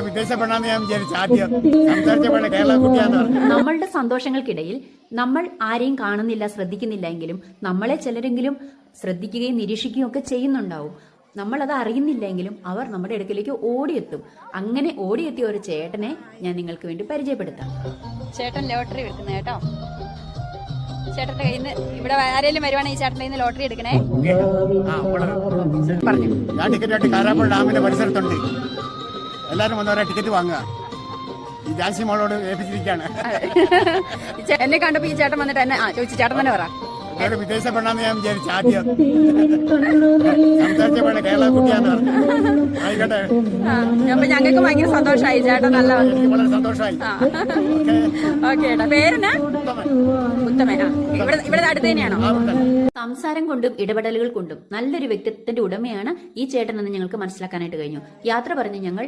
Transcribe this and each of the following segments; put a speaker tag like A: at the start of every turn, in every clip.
A: വിദേശ പെണ്ണാന്ന് ഞാൻ വിചാരിച്ചു ആദ്യം സംസാരിച്ച പെണ്ണ് കേരള കുട്ടിയാന്ന് പറഞ്ഞു.
B: നമ്മളുടെ സന്തോഷങ്ങൾക്കിടയിൽ നമ്മൾ ആരെയും കാണുന്നില്ല, ശ്രദ്ധിക്കുന്നില്ല എങ്കിലും നമ്മളെ ചിലരെങ്കിലും ശ്രദ്ധിക്കുകയും നിരീക്ഷിക്കുകയും ഒക്കെ ചെയ്യുന്നുണ്ടാവും. നമ്മളത് അറിയുന്നില്ലെങ്കിലും അവർ നമ്മുടെ അടുക്കലേക്ക് ഓടിയെത്തും. അങ്ങനെ ഓടിയെത്തിയ ഒരു ചേട്ടനെ ഞാൻ നിങ്ങൾക്ക് വേണ്ടി പരിചയപ്പെടുത്താം.
C: ചേട്ടൻ ലോട്ടറി എടുക്കുന്ന കേട്ടോ. ചേട്ടന്റെ കയ്യിൽ നിന്ന് ഇവിടെ ആരെങ്കിലും വരുവാണെങ്കിൽ ഈ ചേട്ടന്റെ കയ്യിൽ നിന്ന് ലോട്ടറി എടുക്കണേ.
B: പറഞ്ഞു.
A: ഞാൻ ടിക്കറ്റ് കാരാപ്പുഴ ഡാമിന്റെ പരിസരത്തുണ്ട്. എല്ലാരും വന്നവരെ ടിക്കറ്റ് വാങ്ങുക. ഈ ജാൻസി മോളോട് ഏൽപ്പിച്ചിരിക്കുകയാണ്.
C: എന്നെ കണ്ടപ്പോ ഈ ചേട്ടൻ വന്നിട്ട് എന്നെ ചോദിച്ചു, ചേട്ടൻ തന്നെ പറ.
A: വിദേശ പെണ്ണാന്ന് ഞാൻ വിചാരിച്ചു ആദ്യം സംസാരിച്ച പെണ്ണ് കേരള കുട്ടിയാന്ന് പറഞ്ഞു. ആയിക്കോട്ടെ.
C: അപ്പൊ ഞങ്ങൾക്ക് ഭയങ്കര സന്തോഷമായി. ചേട്ടൻ നല്ല
A: വളരെ സന്തോഷമായി.
C: ഓക്കെ ഏട്ടാ. പേരെന്നാ? ഉത്തമൻ. ഇവിടെ അടുത്ത് തന്നെയാണോ?
B: സംസാരം കൊണ്ടും ഇടപെടലുകൾ കൊണ്ടും നല്ലൊരു വ്യക്തിത്വത്തിന്റെ ഉടമയാണ് ഈ ചേട്ടനെന്ന് ഞങ്ങൾക്ക് മനസ്സിലാക്കാനായിട്ട് കഴിഞ്ഞു. യാത്ര പറഞ്ഞ് ഞങ്ങൾ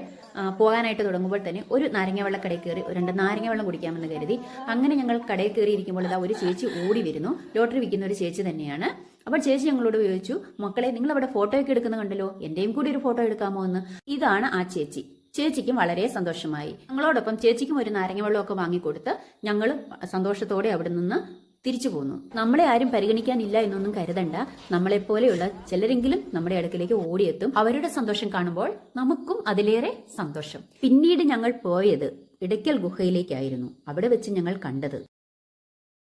B: പോകാനായിട്ട് തുടങ്ങുമ്പോൾ തന്നെ ഒരു നാരങ്ങ വെള്ളം കടയിൽ കയറി 2 നാരങ്ങ വെള്ളം കുടിക്കാമെന്ന് കരുതി. അങ്ങനെ ഞങ്ങൾ കടയിൽ കയറി ഇരിക്കുമ്പോൾ ഇതാ ഒരു ചേച്ചി ഓടി വരുന്നു. ലോട്ടറി വിൽക്കുന്ന ഒരു ചേച്ചി തന്നെയാണ്. അപ്പോൾ ചേച്ചി ഞങ്ങളോട് ചോദിച്ചു, മക്കളെ നിങ്ങൾ അവിടെ ഫോട്ടോയൊക്കെ എടുക്കുന്ന കണ്ടല്ലോ, എന്റെയും കൂടി ഒരു ഫോട്ടോ എടുക്കാമോ എന്ന്. ഇതാണ് ആ ചേച്ചി. ചേച്ചിക്കും വളരെ സന്തോഷമായി. ഞങ്ങളോടൊപ്പം ചേച്ചിക്കും ഒരു നാരങ്ങ വെള്ളമൊക്കെ വാങ്ങിക്കൊടുത്ത് ഞങ്ങൾ സന്തോഷത്തോടെ അവിടെ നിന്ന് തിരിച്ചു പോന്നു. നമ്മളെ ആരും പരിഗണിക്കാനില്ല എന്നൊന്നും കരുതണ്ട. നമ്മളെപ്പോലെയുള്ള ചിലരെങ്കിലും നമ്മുടെ അടുക്കിലേക്ക് ഓടിയെത്തും. അവരുടെ സന്തോഷം കാണുമ്പോൾ നമുക്കും അതിലേറെ സന്തോഷം. പിന്നീട് ഞങ്ങൾ പോയത് ഇടയ്ക്കൽ ഗുഹയിലേക്കായിരുന്നു. അവിടെ വെച്ച് ഞങ്ങൾ കണ്ടത്